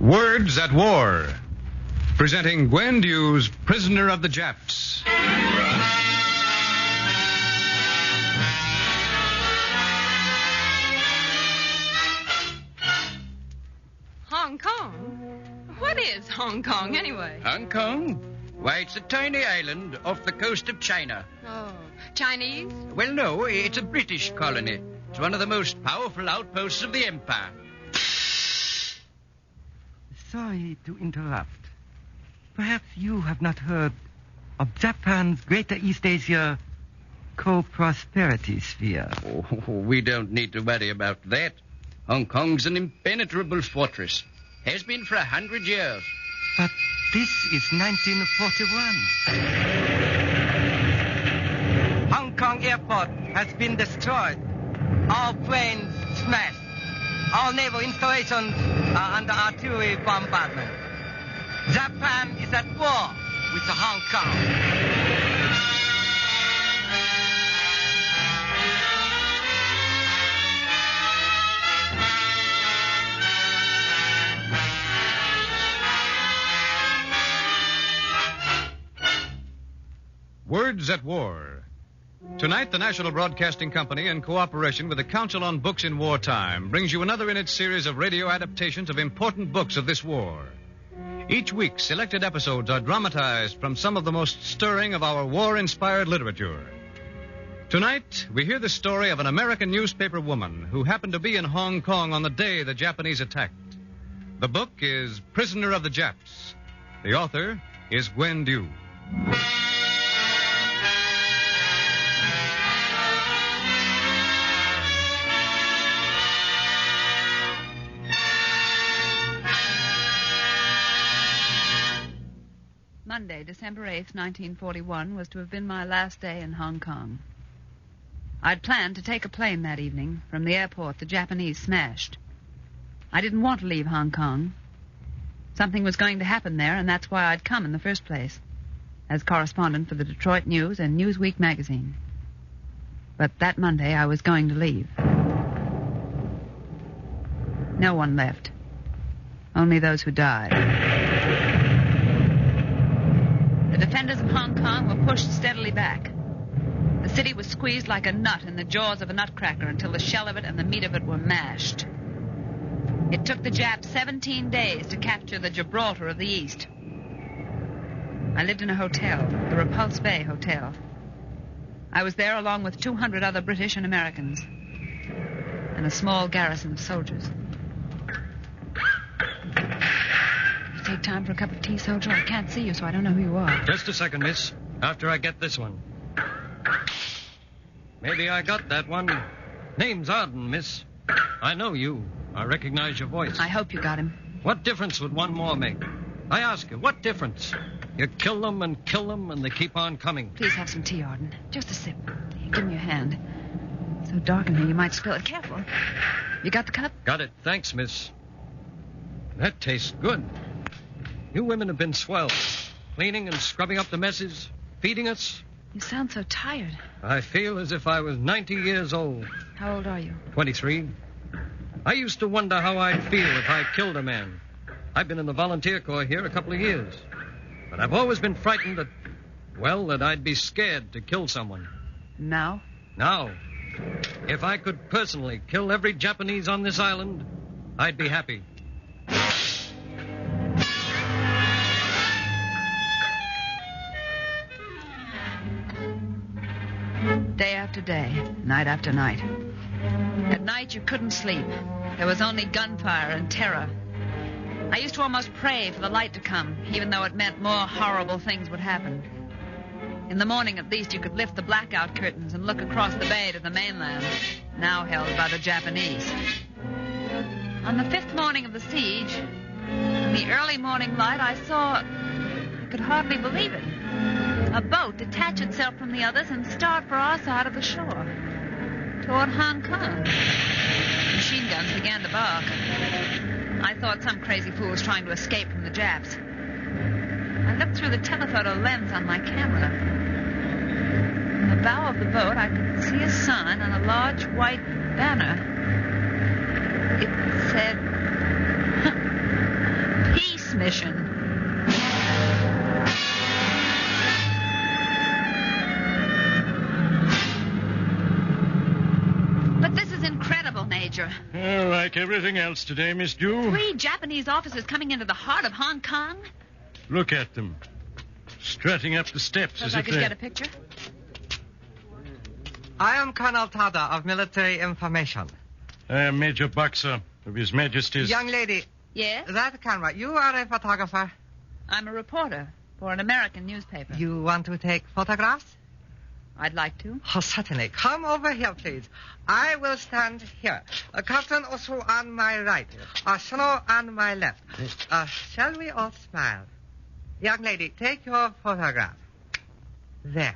Words at War, presenting Gwen Dew's Prisoner of the Japs. Hong Kong? What is Hong Kong, anyway? Hong Kong? Why, it's a tiny island off the coast of China. Oh, Chinese? Well, no, it's a British colony. It's one of the most powerful outposts of the empire. Sorry to interrupt. Perhaps you have not heard of Japan's Greater East Asia co-prosperity sphere. Oh, we don't need to worry about that. Hong Kong's an impenetrable fortress. Has been for 100 years. But this is 1941. Hong Kong airport has been destroyed. All planes smashed. All naval installations are under artillery bombardment. Japan is at war with Hong Kong. Words at War. Tonight, the National Broadcasting Company, in cooperation with the Council on Books in Wartime, brings you another in its series of radio adaptations of important books of this war. Each week, selected episodes are dramatized from some of the most stirring of our war-inspired literature. Tonight, we hear the story of an American newspaper woman who happened to be in Hong Kong on the day the Japanese attacked. The book is Prisoner of the Japs. The author is Gwen Dew. Monday, December 8th, 1941, was to have been my last day in Hong Kong. I'd planned to take a plane that evening. From the airport, the Japanese smashed. I didn't want to leave Hong Kong. Something was going to happen there, and that's why I'd come in the first place, as correspondent for the Detroit News and Newsweek magazine. But that Monday, I was going to leave. No one left. Only those who died. The defenders of Hong Kong were pushed steadily back. The city was squeezed like a nut in the jaws of a nutcracker until the shell of it and the meat of it were mashed. It took the Japs 17 days to capture the Gibraltar of the East. I lived in a hotel, the Repulse Bay Hotel. I was there along with 200 other British and Americans, and a small garrison of soldiers. Take time for a cup of tea, soldier? I can't see you, so I don't know who you are. Just a second, miss. After I get this one. Maybe I got that one. Name's Arden, miss. I know you. I recognize your voice. I hope you got him. What difference would one more make? I ask you, what difference? You kill them, and they keep on coming. Please have some tea, Arden. Just a sip. Here, give me your hand. It's so dark in here, you might spill it. Careful. You got the cup? Got it. Thanks, miss. That tastes good. You women have been swell. Cleaning and scrubbing up the messes, feeding us. You sound so tired. I feel as if I was 90 years old. How old are you? 23. I used to wonder how I'd feel if I killed a man. I've been in the volunteer corps here a couple of years. But I've always been frightened that I'd be scared to kill someone. Now? Now, if I could personally kill every Japanese on this island, I'd be happy. Day after day, night after night. At night, you couldn't sleep. There was only gunfire and terror. I used to almost pray for the light to come, even though it meant more horrible things would happen. In the morning, at least, you could lift the blackout curtains and look across the bay to the mainland, now held by the Japanese. On the 5th morning of the siege, in the early morning light, I saw... I could hardly believe it. A boat detach itself from the others and start for our side of the shore, toward Hong Kong. Machine guns began to bark. I thought some crazy fool was trying to escape from the Japs. I looked through the telephoto lens on my camera. On the bow of the boat, I could see a sign on a large white banner. It said, mission. But this is incredible, Major. Like everything else today, Miss Dew. 3 Japanese officers coming into the heart of Hong Kong? Look at them. Strutting up the steps as I if could they're... get a picture. I am Colonel Tada of Military Information. I am Major Boxer of His Majesty's... Young lady, Yes? that camera, you are a photographer. I'm a reporter for an American newspaper. You want to take photographs? I'd like to. Oh, certainly. Come over here, please. I will stand here. Captain Osu on my right. Sono on my left. Shall we all smile? Young lady, take your photograph. There.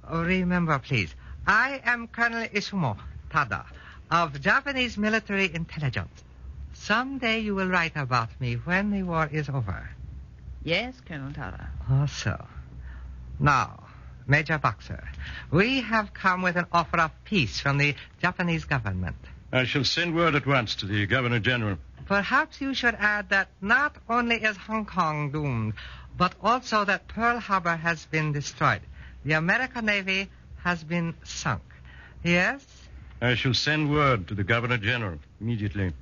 Remember, please, I am Colonel Isumo Tada of Japanese Military Intelligence. Someday you will write about me when the war is over. Yes, Colonel Tada. Oh, so. Now, Major Boxer, we have come with an offer of peace from the Japanese government. I shall send word at once to the Governor General. Perhaps you should add that not only is Hong Kong doomed, but also that Pearl Harbor has been destroyed. The American Navy has been sunk. Yes? I shall send word to the Governor General immediately.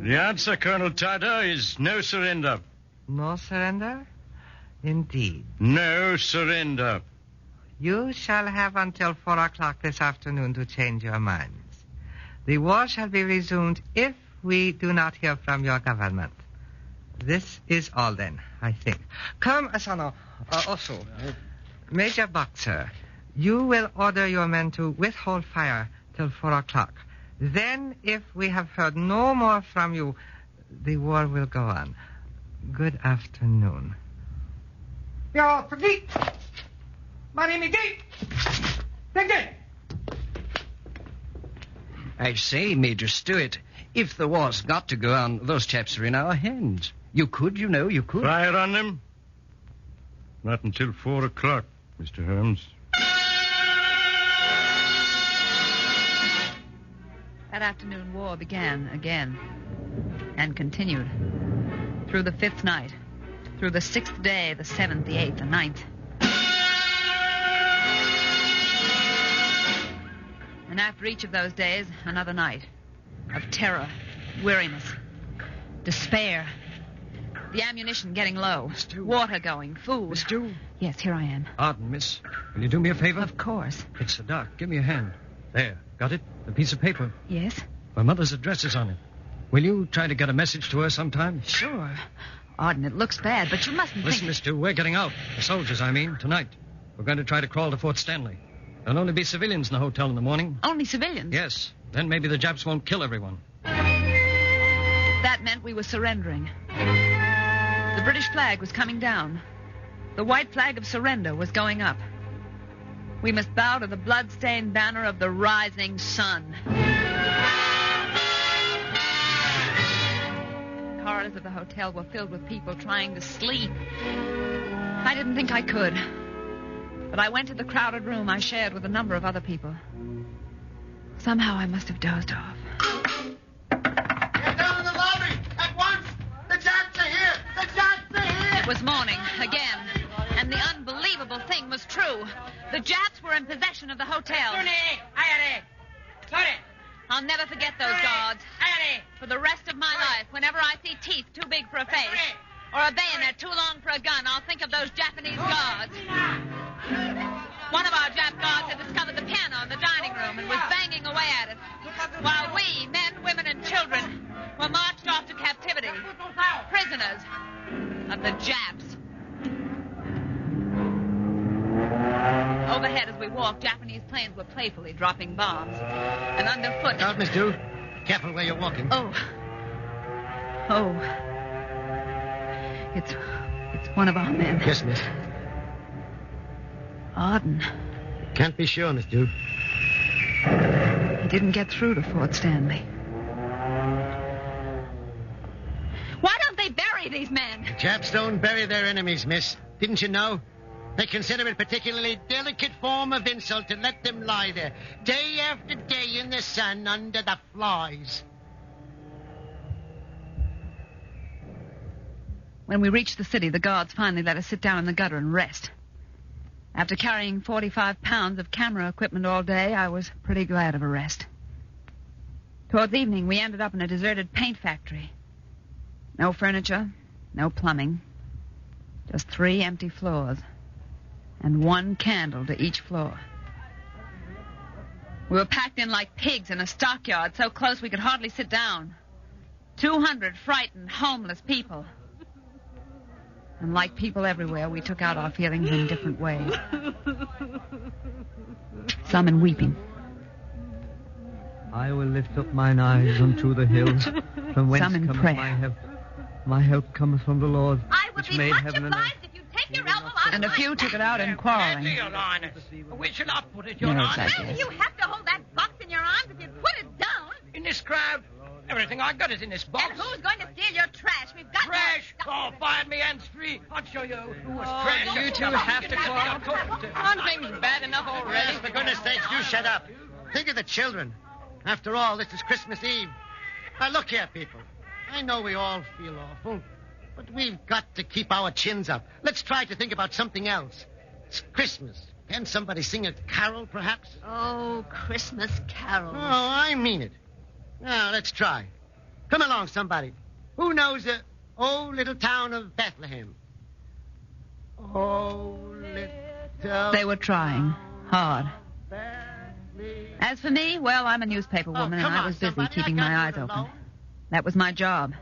The answer, Colonel Tada, is no surrender. No surrender? Indeed. No surrender. You shall have until 4 o'clock this afternoon to change your minds. The war shall be resumed if we do not hear from your government. This is all then, I think. Come, Asano. Also, Major Boxer, you will order your men to withhold fire till 4 o'clock. Then, if we have heard no more from you, the war will go on. Good afternoon. Yo, pergi. Mari migi. Tinggi. I say, Major Stewart, if the war's got to go on, those chaps are in our hands. You could, you know, you could. Fire on them? Not until 4 o'clock, Mr. Holmes. That afternoon war began again and continued through the 5th night, through the 6th day, the 7th, the 8th, the 9th. And after each of those days, another night of terror, weariness, despair, the ammunition getting low, water going, food. Miss Dew? Yes, here I am. Pardon, miss. Will you do me a favor? Of course. It's so dark. Give me a hand. There. Got it? The piece of paper. Yes? My mother's address is on it. Will you try to get a message to her sometime? Sure. Arden, it looks bad, but you mustn't Listen, think... Miss Dew, we're getting out. The soldiers, I mean, tonight. We're going to try to crawl to Fort Stanley. There'll only be civilians in the hotel in the morning. Only civilians? Yes. Then maybe the Japs won't kill everyone. That meant we were surrendering. The British flag was coming down. The white flag of surrender was going up. We must bow to the blood-stained banner of the rising sun. The corridors of the hotel were filled with people trying to sleep. I didn't think I could. But I went to the crowded room I shared with a number of other people. Somehow I must have dozed off. Get down in the lobby at once. The Japs are here. The Japs are here. It was morning, again. And the unbelievable thing was true. The Japs were in possession of the hotel. I'll never forget those guards. For the rest of my life, whenever I see teeth too big for a face, or a bayonet too long for a gun, I'll think of those Japanese guards. One of our Jap guards had discovered the piano in the dining room and was banging away at it, while we, men, women, and children, were marched off to captivity, prisoners of the Japs. Overhead, as we walked, Japanese planes were playfully dropping bombs. And underfoot... Out, Miss Dew. Careful where you're walking. Oh. It's one of our men. Yes, miss. Arden. Can't be sure, Miss Dew. He didn't get through to Fort Stanley. Why don't they bury these men? Japs don't bury their enemies, miss. Didn't you know? They consider it a particularly delicate form of insult to let them lie there, day after day in the sun under the flies. When we reached the city, the guards finally let us sit down in the gutter and rest. After carrying 45 pounds of camera equipment all day, I was pretty glad of a rest. Towards evening, we ended up in a deserted paint factory. No furniture, no plumbing, just 3 empty floors, and 1 candle to each floor. We were packed in like pigs in a stockyard, so close we could hardly sit down. 200 frightened, homeless people. And like people everywhere, we took out our feelings in different ways. Some in weeping. I will lift up mine eyes unto the hills, from whence Some in cometh prayer. my help. My help cometh from the Lord, I would which be made much heaven and earth. obliged if you'd take your elbow out And of a my few took it out in Plenty, quarreling. Your Highness. Where shall I put it, Your No, Highness? exactly. You have to hold that box in your arms if you'd put it down. In this crowd? Everything I got is in this box. And who's going to steal your trash? We've got Trash! Oh, fired me hands free. I'll show you who was trash. you two have to quarrel? Aren't things bad enough already? Yes, for goodness sakes, do shut up. Think of the children. After all, this is Christmas Eve. Now, look here, people. I know we all feel awful, but we've got to keep our chins up. Let's try to think about something else. It's Christmas. Can somebody sing a carol, perhaps? Oh, Christmas carols. Oh, I mean it. Now, let's try. Come along, somebody. Who knows the old little town of Bethlehem? Oh, little... They were trying hard. As for me, well, I'm a newspaper woman, and I was busy keeping my eyes open. That was my job.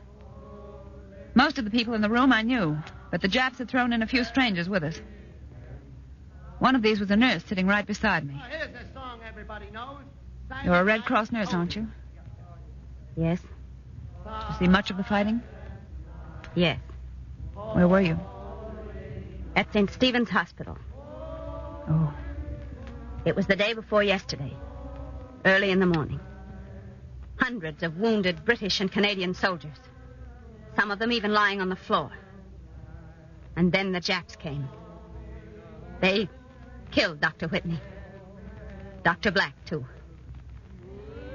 Most of the people in the room I knew, but the Japs had thrown in a few strangers with us. One of these was a nurse sitting right beside me. Here's a song everybody knows. You're a Red Cross nurse, aren't you? Yes, Did you see much of the fighting? yes. Where were you? At St. Stephen's Hospital. Oh, It was the day before yesterday, early in the morning. Hundreds of wounded British and Canadian soldiers. Some of them even lying on the floor. And then the Japs came. They killed Dr. Whitney. Dr. Black, too.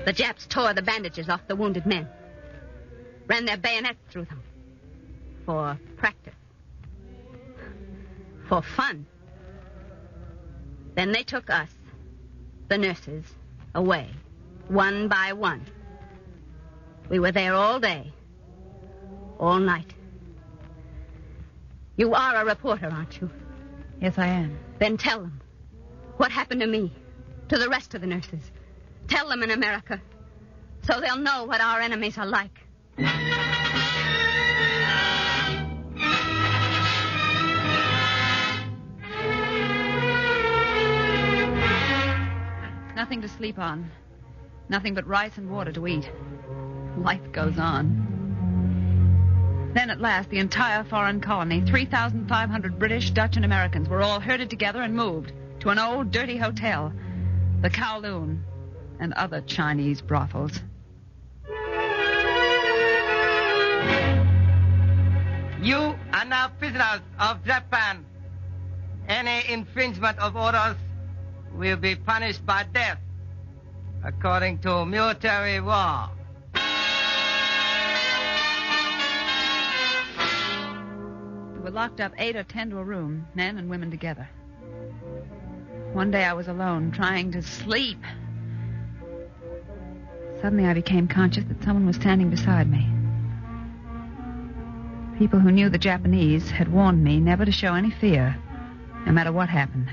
The Japs tore the bandages off the wounded men. Ran their bayonets through them. For practice. For fun. Then they took us, the nurses, away, one by one. We were there all day, all night. You are a reporter, aren't you? yes, I am. Then tell them what happened to me, to the rest of the nurses. Tell them in America, so they'll know what our enemies are like. Nothing to sleep on. Nothing but rice and water to eat. Life goes on. Then at last, the entire foreign colony, 3,500 British, Dutch, and Americans, were all herded together and moved to an old, dirty hotel, the Kowloon, and other Chinese brothels. You are now prisoners of Japan. Any infringement of orders will be punished by death, according to military law. We were locked up 8 or 10 to a room, men and women together. One day I was alone, trying to sleep. Suddenly I became conscious that someone was standing beside me. People who knew the Japanese had warned me never to show any fear, no matter what happened.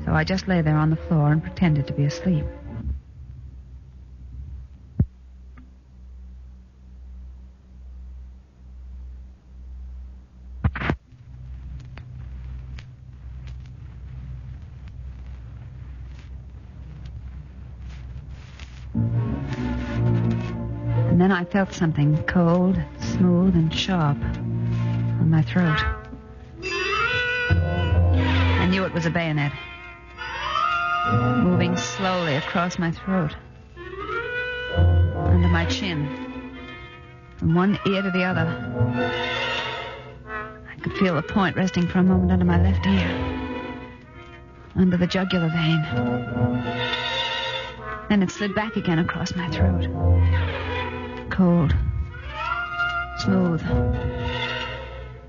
So I just lay there on the floor and pretended to be asleep. And then I felt something cold, smooth, and sharp on my throat. I knew it was a bayonet, moving slowly across my throat, under my chin, from one ear to the other. I I could feel the point resting for a moment under my left ear, under the jugular vein. Then it slid back again across my throat. Cold. Smooth.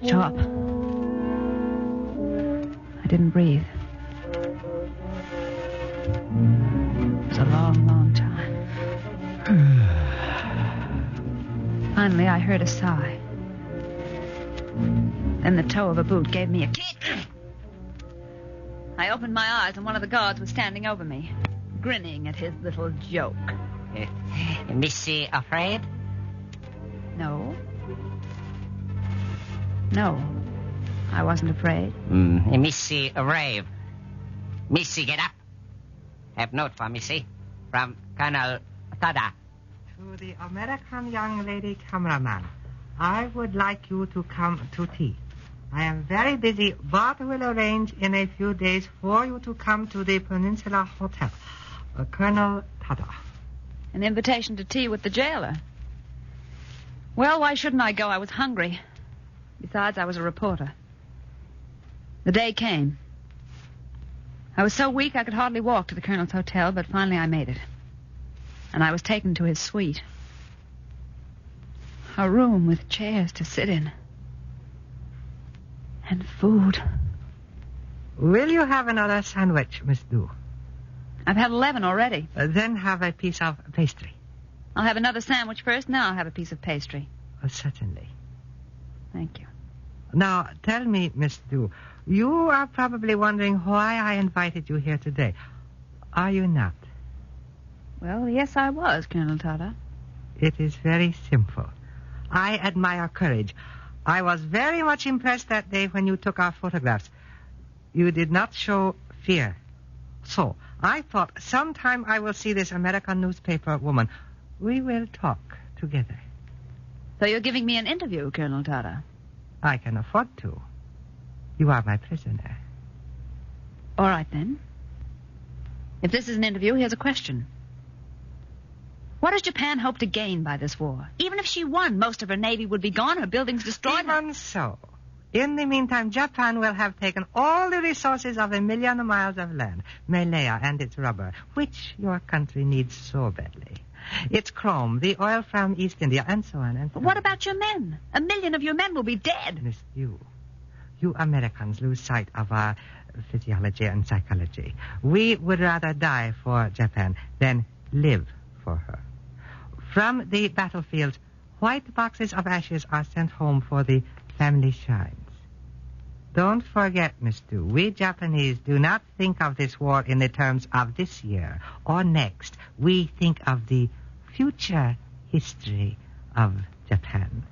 Sharp. I didn't breathe. It was a long, long time. Finally, I heard a sigh. Then the toe of a boot gave me a kick. I opened my eyes, and one of the guards was standing over me, grinning at his little joke. Missy afraid? No. No, I wasn't afraid. Missy rave. Missy, get up. Have note for Missy. From Colonel Tada. To the American young lady cameraman, I would like you to come to tea. I am very busy, but will arrange in a few days for you to come to the Peninsula Hotel. Colonel Tada. An invitation to tea with the jailer. Well, why shouldn't I go? I was hungry. Besides, I was a reporter. The day came. I was so weak I could hardly walk to the Colonel's hotel, but finally I made it. And I was taken to his suite. A room with chairs to sit in. And food. Will you have another sandwich, Miss Du? I've had 11 already. Then have a piece of pastry. I'll have another sandwich first, now I'll have a piece of pastry. Certainly. Thank you. Now, tell me, Miss Du, you are probably wondering why I invited you here today. Are you not? Well, yes, I was, Colonel Tada. It is very simple. I admire courage. I was very much impressed that day when you took our photographs. You did not show fear. So, I thought sometime I will see this American newspaper woman. We will talk together. So you're giving me an interview, Colonel Tada? I can afford to. You are my prisoner. All right, then. If this is an interview, here's a question. What does Japan hope to gain by this war? Even if she won, most of her navy would be gone, her buildings destroyed. Even so. In the meantime, Japan will have taken all the resources of 1 million miles of land, Malaya and its rubber, which your country needs so badly. Its chrome, the oil from East India, and so on and so on. But what about your men? 1 million of your men will be dead. Miss, you Americans lose sight of our physiology and psychology. We would rather die for Japan than live for her. From the battlefield, white boxes of ashes are sent home for the family shrines. Don't forget, Miss Du, we Japanese do not think of this war in the terms of this year or next. We think of the future history of Japan.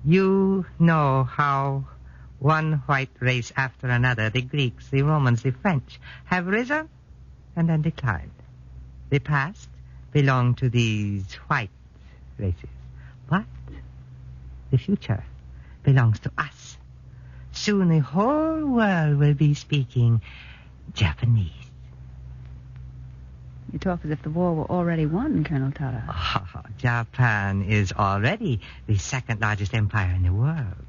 You know how one white race after another, the Greeks, the Romans, the French, have risen and then declined. The past belonged to these white races. But the future belongs to us. Soon the whole world will be speaking Japanese. You talk as if the war were already won, Colonel Tada. Japan is already the second largest empire in the world.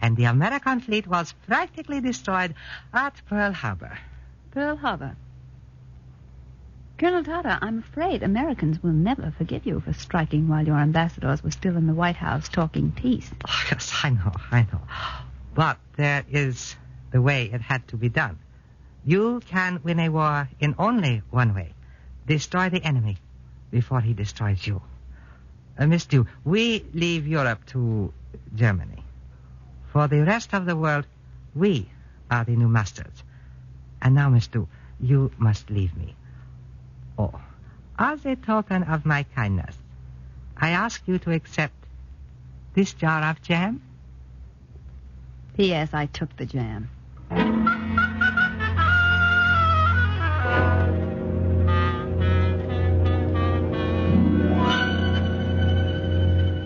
And the American fleet was practically destroyed at Pearl Harbor. Pearl Harbor? Colonel Tada, I'm afraid Americans will never forgive you for striking while your ambassadors were still in the White House talking peace. Oh, yes, I know. But there is the way it had to be done. You can win a war in only one way. Destroy the enemy before he destroys you. Miss Du, we leave Europe to Germany. For the rest of the world, we are the new masters. And now, Miss Du, you must leave me. Oh, as a token of my kindness, I ask you to accept this jar of jam. P.S. I took the jam.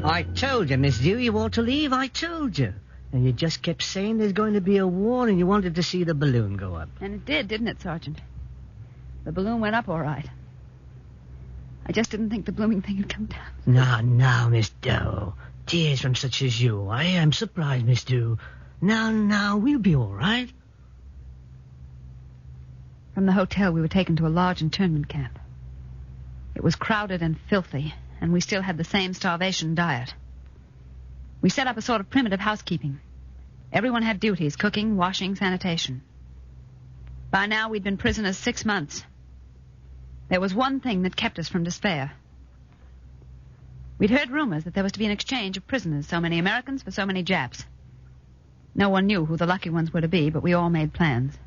I told you, Miss Du, you ought to leave. I told you. And you just kept saying there's going to be a war and you wanted to see the balloon go up. And it did, didn't it, Sergeant? The balloon went up all right. I just didn't think the blooming thing had come down. No, Miss Du. Tears from such as you. I am surprised, Miss Du. Now, we'll be all right. From the hotel, we were taken to a large internment camp. It was crowded and filthy, and we still had the same starvation diet. We set up a sort of primitive housekeeping. Everyone had duties: cooking, washing, sanitation. By now, we'd been prisoners 6 months. There was one thing that kept us from despair. We'd heard rumors that there was to be an exchange of prisoners, so many Americans for so many Japs. No one knew who the lucky ones were to be, but we all made plans.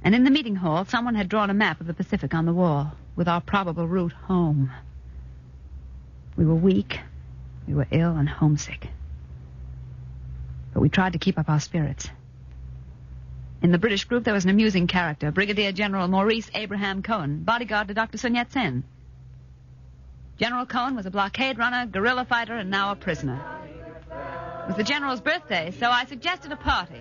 And in the meeting hall, someone had drawn a map of the Pacific on the wall, with our probable route home. We were weak, we were ill and homesick. But we tried to keep up our spirits. In the British group, there was an amusing character, Brigadier General Maurice Abraham Cohen, bodyguard to Dr. Sun Yat-sen. General Cohen was a blockade runner, guerrilla fighter, and now a prisoner. It was the general's birthday, so I suggested a party.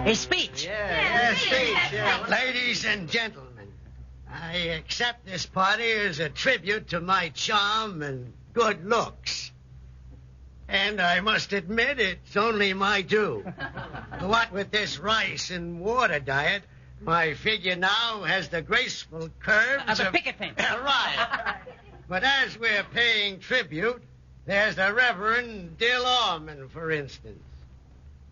A speech. Yeah, speech. Yeah. Ladies and gentlemen, I accept this party as a tribute to my charm and good looks. And I must admit, it's only my due. What with this rice and water diet, my figure now has the graceful curves of a picket fence. Right. But as we're paying tribute, there's the Reverend Dill Orman, for instance.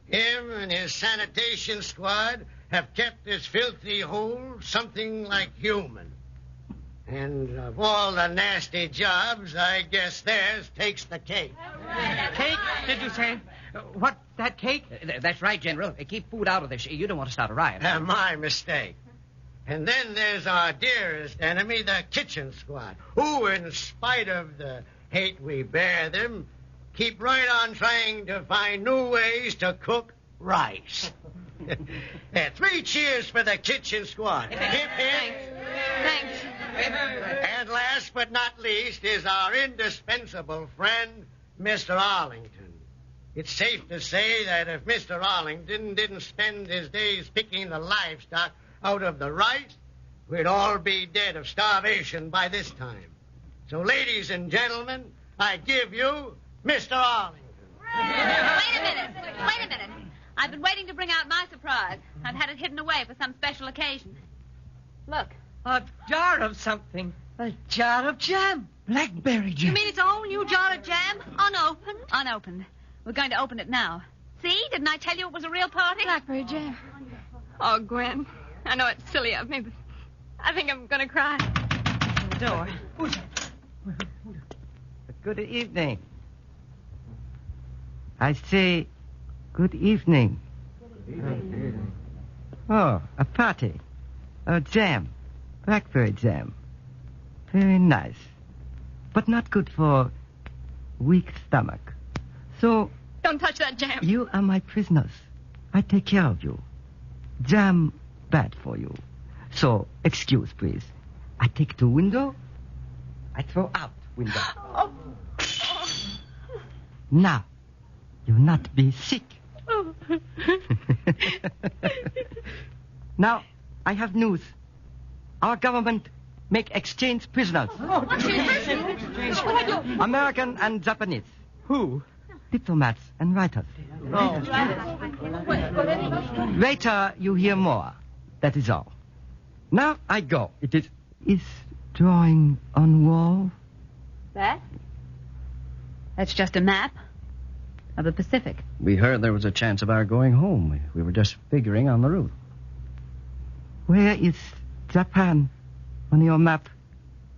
Him and his sanitation squad have kept this filthy hole something like human. And of all the nasty jobs, I guess theirs takes the cake. Cake, did you say? What, that cake? That's right, General. Keep food out of this. You don't want to start a riot. My mistake. And then there's our dearest enemy, the kitchen squad, who, in spite of the hate we bear them, keep right on trying to find new ways to cook rice. 3 cheers for the kitchen squad. Hip, hip. Thanks. And last but not least is our indispensable friend, Mr. Arlington. It's safe to say that if Mr. Arlington didn't spend his days picking the livestock out of the rice, we'd all be dead of starvation by this time. So, ladies and gentlemen, I give you Mr. Arlington. Wait a minute. I've been waiting to bring out my surprise. I've had it hidden away for some special occasion. Look. A jar of something. A jar of jam. Blackberry jam. You mean it's a whole new jar of jam? Unopened? Unopened. We're going to open it now. See? Didn't I tell you it was a real party? Blackberry jam. Oh, Gwen, I know it's silly of me, but I think I'm going to cry. The door. Good evening. I say good evening. Oh, a party. A jam. Blackberry jam. Very nice. But not good for weak stomach. So... Don't touch that jam. You are my prisoners. I take care of you. Jam bad for you. So, excuse, please. I take to window. I throw out window. Oh. Now, you not be sick. Oh. Now, I have news. Our government make exchange prisoners. American and Japanese. Who? Diplomats and writers. Oh. Later, you hear more. That is all. Now I go. It is drawing on wall. That? That's just a map of the Pacific. We heard there was a chance of our going home. We were just figuring on the route. Where is Japan on your map?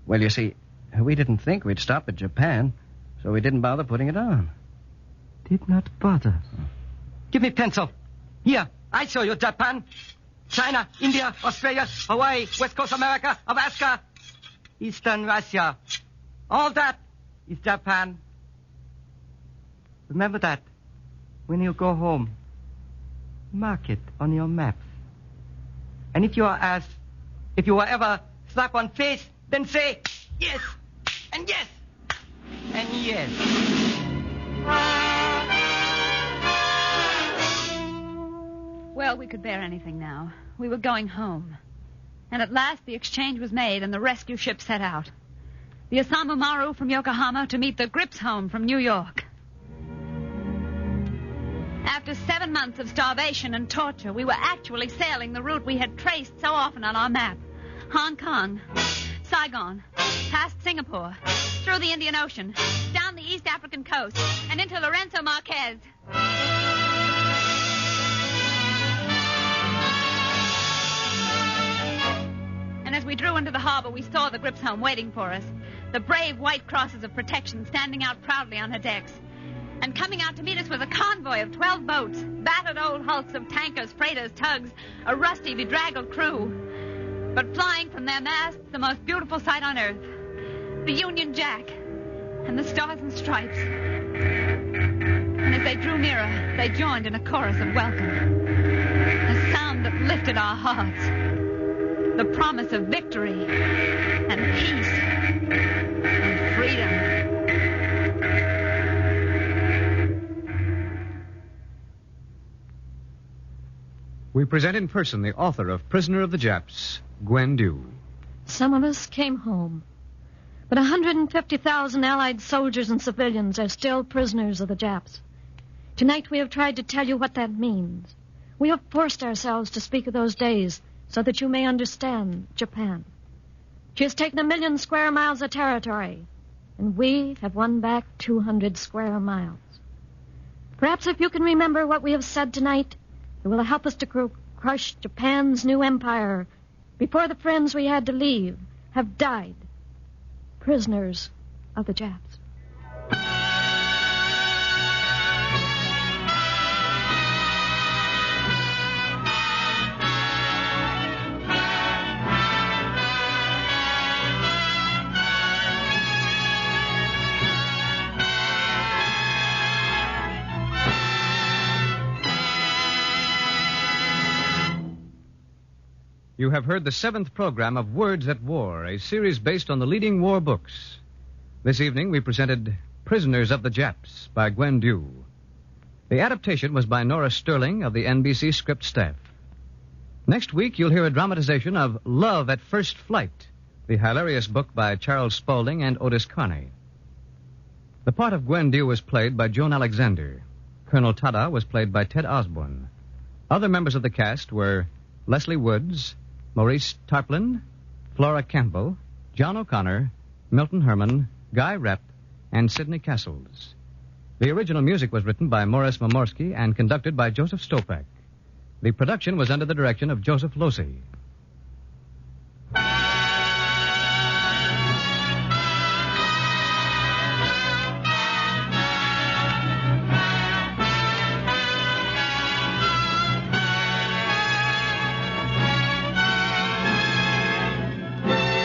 Well, you see, we didn't think we'd stop at Japan, so we didn't bother putting it on. Did not bother. Give me pencil. Here, I show you Japan. China, India, Australia, Hawaii, West Coast America, Alaska, Eastern Russia. All that is Japan. Remember that when you go home. Mark it on your maps. And if you are asked, if you were ever slapped on face, then say yes, and yes, and yes. Well, we could bear anything now. We were going home. And at last the exchange was made and the rescue ship set out. the Osamu Maru from Yokohama to meet the Grips home from New York. After 7 months of starvation and torture, we were actually sailing the route we had traced so often on our map. Hong Kong, Saigon, past Singapore, through the Indian Ocean, down the East African coast, and into Lorenzo Marquez. And as we drew into the harbor, we saw the Grips home waiting for us, the brave white crosses of protection standing out proudly on her decks. And coming out to meet us was a convoy of 12 boats, battered old hulks of tankers, freighters, tugs, a rusty, bedraggled crew. But flying from their masts, the most beautiful sight on earth, the Union Jack and the Stars and Stripes. And as they drew nearer, they joined in a chorus of welcome, a sound that lifted our hearts, the promise of victory and peace and freedom. We present in person the author of Prisoner of the Japs, Gwen Dew. Some of us came home, but 150,000 Allied soldiers and civilians are still prisoners of the Japs. Tonight we have tried to tell you what that means. We have forced ourselves to speak of those days so that you may understand Japan. She has taken 1 million square miles of territory, and we have won back 200 square miles. Perhaps if you can remember what we have said tonight, it will help us to crush Japan's new empire before the friends we had to leave have died, prisoners of the Japs. You have heard the 7th program of Words at War, a series based on the leading war books. This evening we presented Prisoners of the Japs by Gwen Dew. The adaptation was by Nora Sterling of the NBC script staff. Next week you'll hear a dramatization of Love at First Flight, the hilarious book by Charles Spaulding and Otis Carney. The part of Gwen Dew was played by Joan Alexander. Colonel Tada was played by Ted Osborne. Other members of the cast were Leslie Woods, Maurice Tarplin, Flora Campbell, John O'Connor, Milton Herman, Guy Rep, and Sidney Castles. The original music was written by Morris Momorsky and conducted by Joseph Stopak. The production was under the direction of Joseph Losey.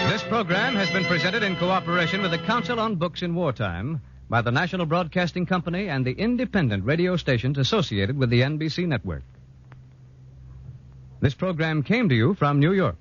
This program has been presented in cooperation with the Council on Books in Wartime by the National Broadcasting Company and the independent radio stations associated with the NBC network. This program came to you from New York.